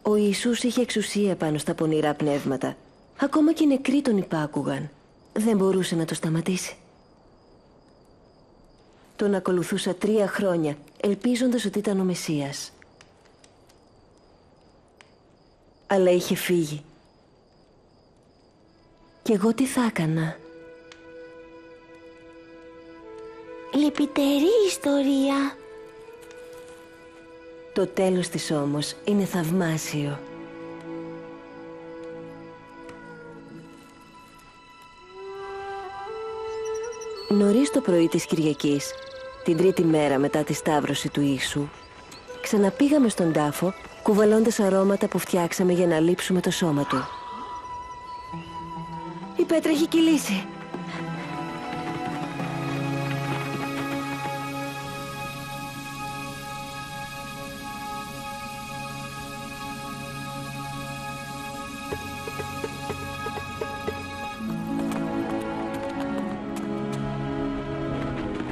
Ο Ιησούς είχε εξουσία πάνω στα πονηρά πνεύματα Ακόμα και οι νεκροί τον υπάκουγαν. Δεν μπορούσε να το σταματήσει. Τον ακολουθούσα 3 χρόνια, ελπίζοντας ότι ήταν ο Μεσσίας. Αλλά είχε φύγει. Κι εγώ τι θα έκανα? Λυπητερή ιστορία. Το τέλος της όμως είναι θαυμάσιο. Νωρίς το πρωί της Κυριακής, την 3η μέρα μετά τη σταύρωση του Ιησού, ξαναπήγαμε στον τάφο, κουβαλώντας αρώματα που φτιάξαμε για να λείψουμε το σώμα του. Η πέτρα έχει κυλήσει.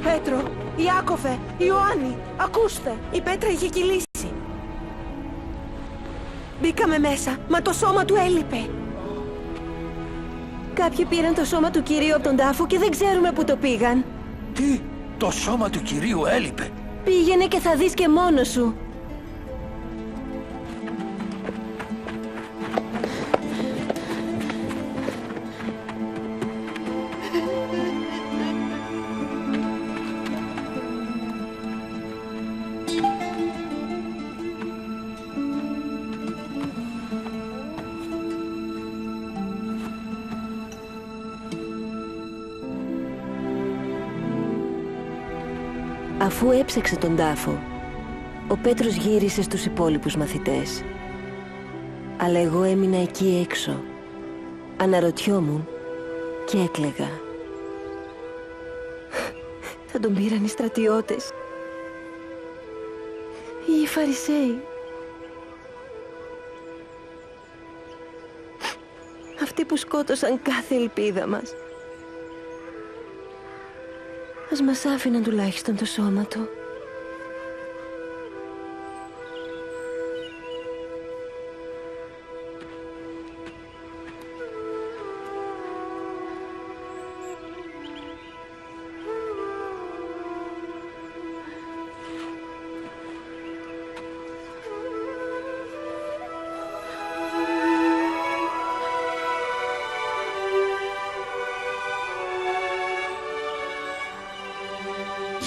Πέτρο, Ιάκωβε, Ιωάννη, ακούστε! Η πέτρα είχε κυλήσει. Μπήκαμε μέσα, μα το σώμα του έλειπε. Κάποιοι πήραν το σώμα του Κυρίου από τον τάφο και δεν ξέρουμε πού το πήγαν. Τι, το σώμα του Κυρίου έλειπε? Πήγαινε και θα δεις και μόνος σου. Αφού έψαξε τον τάφο, ο Πέτρος γύρισε στους υπόλοιπους μαθητές. Αλλά εγώ έμεινα εκεί έξω. Αναρωτιόμουν και έκλαιγα. Θα τον πήραν οι στρατιώτες ή οι Φαρισαίοι. Αυτοί που σκότωσαν κάθε ελπίδα μας. Ας μας άφηναν τουλάχιστον το σώμα του.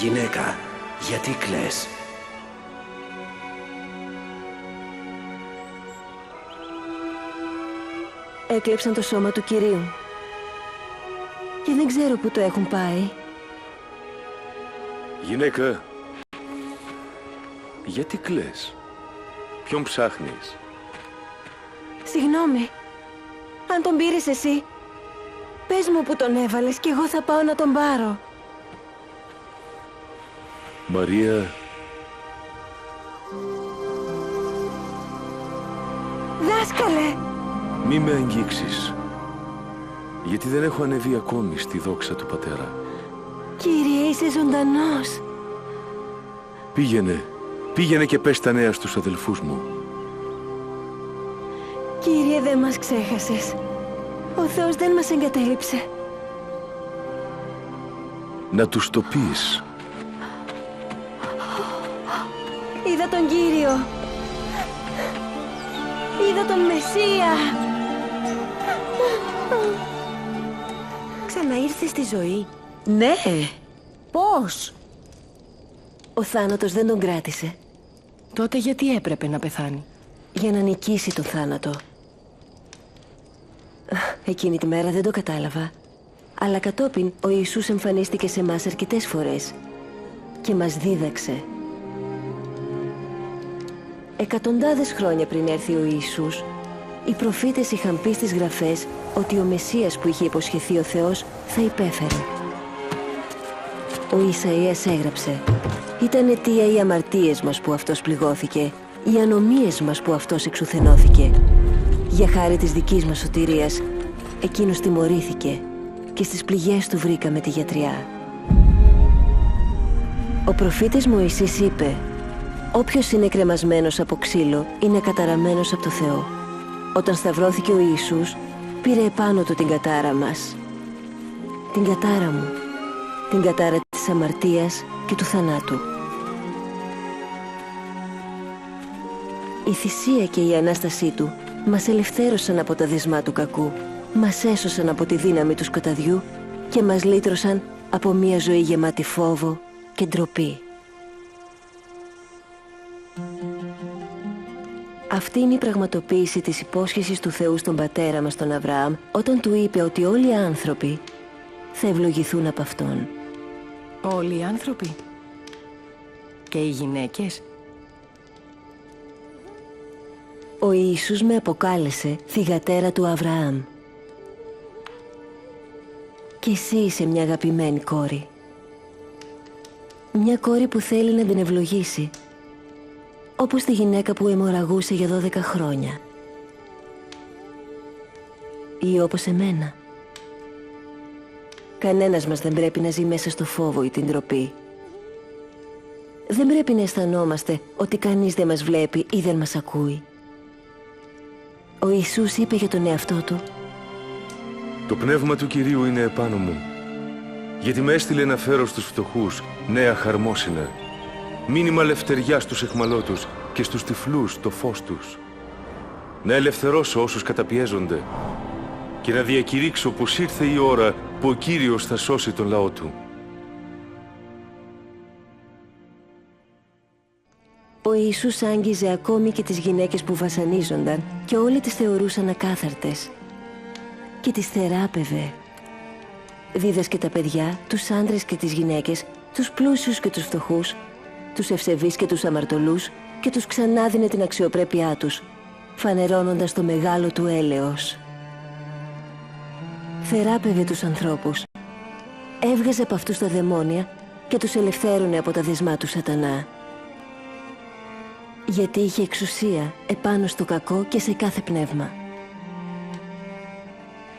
Γυναίκα, γιατί κλαις? Έκλεψαν το σώμα του Κυρίου και δεν ξέρω πού το έχουν πάει. Γυναίκα, γιατί κλαις? Ποιον ψάχνεις? Συγγνώμη, αν τον πήρες εσύ, πες μου που τον έβαλες και εγώ θα πάω να τον πάρω. Μαρία... Δάσκαλε! Μη με αγγίξεις, γιατί δεν έχω ανεβεί ακόμη στη δόξα του Πατέρα. Κύριε, είσαι ζωντανός. Πήγαινε και πες τα νέα στους αδελφούς μου. Κύριε, δεν μας ξέχασες. Ο Θεός δεν μας εγκατέλειψε. Να τους το πεις. Είδα τον Κύριο. Είδα τον Μεσσία. Ξαναήρθε στη ζωή. Ναι. Πώς? Ο θάνατος δεν τον κράτησε. Τότε γιατί έπρεπε να πεθάνει? Για να νικήσει τον θάνατο. Εκείνη τη μέρα δεν το κατάλαβα. Αλλά κατόπιν ο Ιησούς εμφανίστηκε σε μας αρκετές φορές και μας δίδαξε. Εκατοντάδες χρόνια πριν έρθει ο Ιησούς, οι προφήτες είχαν πει στις γραφές ότι ο Μεσσίας που είχε υποσχεθεί ο Θεός θα υπέφερε. Ο Ισαΐας έγραψε: «Ήταν αιτία οι αμαρτίες μας που αυτός πληγώθηκε, οι ανομίες μας που αυτός εξουθενώθηκε. Για χάρη της δικής μας σωτηρίας, εκείνος τιμωρήθηκε και στις πληγές του βρήκαμε τη γιατριά». Ο προφήτης Μωυσής είπε: «Όποιος είναι κρεμασμένος από ξύλο είναι καταραμένος από το Θεό». Όταν σταυρώθηκε ο Ιησούς, πήρε επάνω του την κατάρα μας. Την κατάρα μου. Την κατάρα της αμαρτίας και του θανάτου. Η θυσία και η Ανάστασή του μας ελευθέρωσαν από τα δεσμά του κακού, μας έσωσαν από τη δύναμη του σκοταδιού και μας λύτρωσαν από μια ζωή γεμάτη φόβο και ντροπή. Αυτή είναι η πραγματοποίηση της υπόσχεσης του Θεού στον πατέρα μας τον Αβραάμ, όταν του είπε ότι όλοι οι άνθρωποι θα ευλογηθούν από Αυτόν. Όλοι οι άνθρωποι? Και οι γυναίκες? Ο Ιησούς με αποκάλεσε θυγατέρα του Αβραάμ. Και εσύ είσαι μια αγαπημένη κόρη. Μια κόρη που θέλει να την ευλογήσει, όπως τη γυναίκα που αιμορραγούσε για 12 χρόνια. Ή όπως εμένα. Κανένας μας δεν πρέπει να ζει μέσα στο φόβο ή την ντροπή. Δεν πρέπει να αισθανόμαστε ότι κανείς δεν μας βλέπει ή δεν μας ακούει. Ο Ιησούς είπε για τον εαυτό του: Το πνεύμα του Κυρίου είναι επάνω μου, γιατί με έστειλε να φέρω στους φτωχούς νέα χαρμόσυνα, μήνυμα ελευθεριάς στους αιχμαλώτους και στους τυφλούς το φως τους. Να ελευθερώσω όσους καταπιέζονται και να διακηρύξω πως ήρθε η ώρα που ο Κύριος θα σώσει τον λαό του. Ο Ιησούς άγγιζε ακόμη και τις γυναίκες που βασανίζονταν και όλοι τις θεωρούσαν ακάθαρτες. Και τις θεράπευε. Δίδασκε τα παιδιά, τους άντρες και τις γυναίκες, τους πλούσιους και τους φτωχούς, τους ευσεβείς και τους αμαρτωλούς και τους ξανάδινε την αξιοπρέπειά τους, φανερώνοντας το μεγάλο του έλεος. Θεράπευε τους ανθρώπους. Έβγαζε από αυτούς τα δαιμόνια και τους ελευθέρωνε από τα δεσμά του σατανά. Γιατί είχε εξουσία επάνω στο κακό και σε κάθε πνεύμα.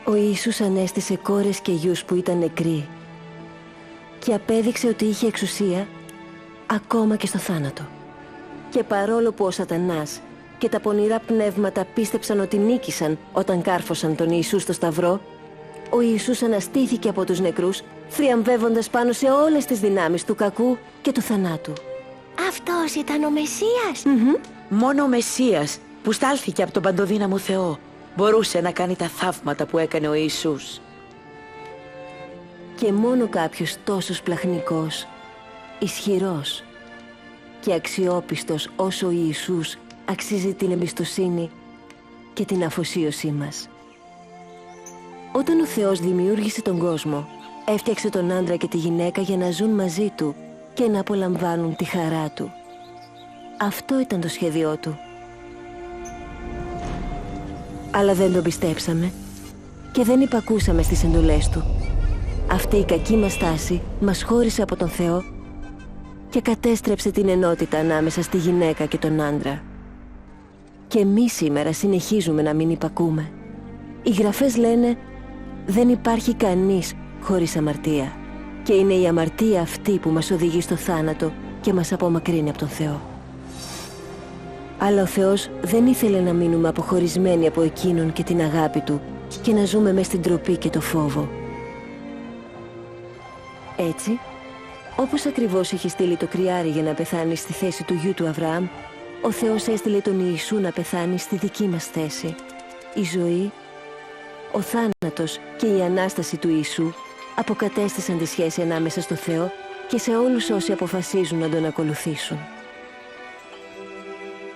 Ο Ιησούς ανέστησε κόρες και γιους που ήταν νεκροί και απέδειξε ότι είχε εξουσία ακόμα και στο θάνατο. Και παρόλο που ο σατανάς και τα πονηρά πνεύματα πίστεψαν ότι νίκησαν όταν κάρφωσαν τον Ιησού στο σταυρό, ο Ιησούς αναστήθηκε από τους νεκρούς, θριαμβεύοντας πάνω σε όλες τις δυνάμεις του κακού και του θανάτου. Αυτός ήταν ο Μεσσίας? Μόνο ο Μεσσίας που στάλθηκε από τον παντοδύναμο Θεό μπορούσε να κάνει τα θαύματα που έκανε ο Ιησούς. Και μόνο κάποιος τόσο σπλαχνικός, ισχυρός και αξιόπιστος όσο ο Ιησούς αξίζει την εμπιστοσύνη και την αφοσίωσή μας. Όταν ο Θεός δημιούργησε τον κόσμο, έφτιαξε τον άντρα και τη γυναίκα για να ζουν μαζί του και να απολαμβάνουν τη χαρά του. Αυτό ήταν το σχέδιό του. Αλλά δεν τον πιστέψαμε και δεν υπακούσαμε στις εντολές του. Αυτή η κακή μας στάση μας χώρισε από τον Θεό και κατέστρεψε την ενότητα ανάμεσα στη γυναίκα και τον άντρα. Και εμείς σήμερα συνεχίζουμε να μην υπακούμε. Οι γραφές λένε «Δεν υπάρχει κανείς χωρίς αμαρτία» και είναι η αμαρτία αυτή που μας οδηγεί στο θάνατο και μας απομακρύνει από τον Θεό. Αλλά ο Θεός δεν ήθελε να μείνουμε αποχωρισμένοι από Εκείνον και την αγάπη Του και να ζούμε μες στην ντροπή και το φόβο. Έτσι, όπως ακριβώς είχε στείλει το κρυάρι για να πεθάνει στη θέση του γιου του Αβραάμ, ο Θεός έστειλε τον Ιησού να πεθάνει στη δική μας θέση. Η ζωή, ο θάνατος και η Ανάσταση του Ιησού αποκατέστησαν τη σχέση ανάμεσα στο Θεό και σε όλους όσοι αποφασίζουν να Τον ακολουθήσουν.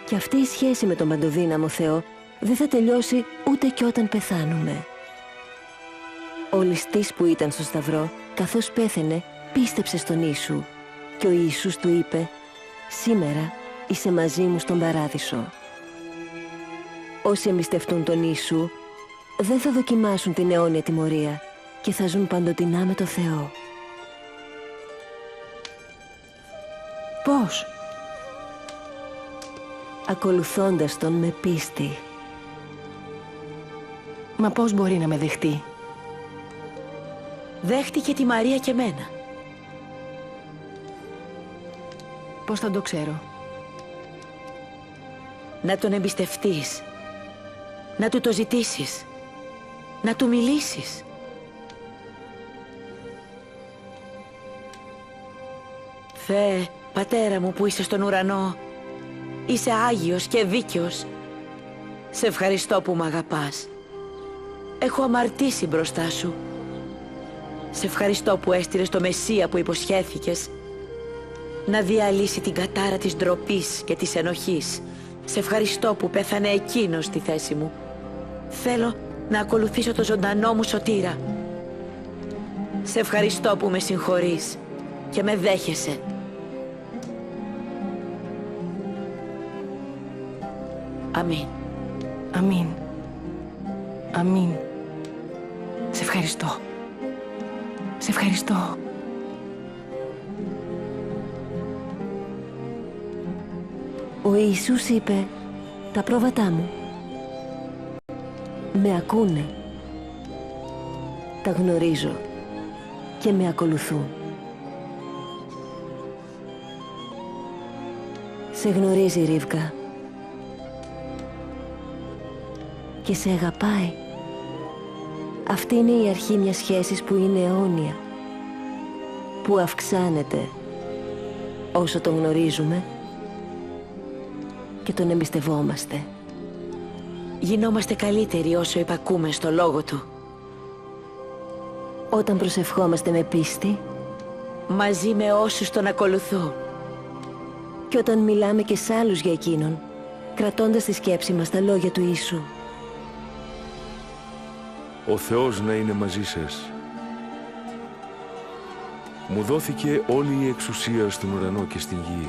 Και αυτή η σχέση με τον παντοδύναμο Θεό δεν θα τελειώσει ούτε κι όταν πεθάνουμε. Ο ληστής που ήταν στο σταυρό, καθώς πέθαινε, πίστεψε στον Ιησού και ο Ιησούς του είπε «Σήμερα είσαι μαζί μου στον Παράδεισο». Όσοι εμπιστευτούν τον Ιησού δεν θα δοκιμάσουν την αιώνια τιμωρία και θα ζουν παντοτινά με το Θεό. Πώς? Ακολουθώντας Τον με πίστη. Μα πώς μπορεί να με δεχτεί? Δέχτηκε τη Μαρία και μένα. Πώς θα το ξέρω? Να Τον εμπιστευτείς. Να Του το ζητήσεις. να του μιλήσεις. Θεέ, Πατέρα μου που είσαι στον ουρανό, είσαι Άγιος και δίκαιος. Σε ευχαριστώ που μ' αγαπάς. Έχω αμαρτήσει μπροστά σου. Σε ευχαριστώ που έστειλες το Μεσσία που υποσχέθηκες να διαλύσει την κατάρα της ντροπής και της ενοχής. Σε ευχαριστώ που πέθανε εκείνος στη θέση μου. Θέλω να ακολουθήσω το ζωντανό μου σωτήρα. Σε ευχαριστώ που με συγχωρείς και με δέχεσαι. Αμήν. Αμήν. Αμήν. Σε ευχαριστώ. Σε ευχαριστώ. Ο Ιησούς είπε, τα πρόβατά μου με ακούνε, τα γνωρίζω και με ακολουθούν. Σε γνωρίζει, Ρίβκα, και σε αγαπάει. Αυτή είναι η αρχή μιας σχέσης που είναι αιώνια, που αυξάνεται όσο τον γνωρίζουμε και τον εμπιστευόμαστε. Γινόμαστε καλύτεροι όσο υπακούμε στο λόγο του. Όταν προσευχόμαστε με πίστη, μαζί με όσους τον ακολουθούν. Και όταν μιλάμε και σ' άλλους για εκείνον, κρατώντας τη σκέψη μας τα λόγια του Ιησού. Ο Θεός να είναι μαζί σας. Μου δόθηκε όλη η εξουσία στον ουρανό και στην γη.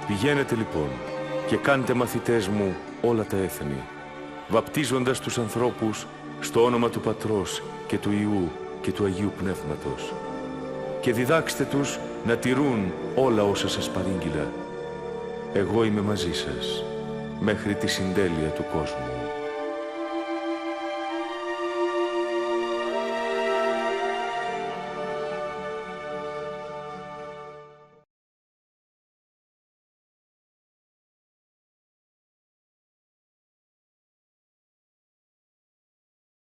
Πηγαίνετε λοιπόν και κάντε μαθητές μου όλα τα έθνη, βαπτίζοντας τους ανθρώπους στο όνομα του Πατρός και του Υιού και του Αγίου Πνεύματος. Και διδάξτε τους να τηρούν όλα όσα σας παρήγγειλα. Εγώ είμαι μαζί σας μέχρι τη συντέλεια του κόσμου.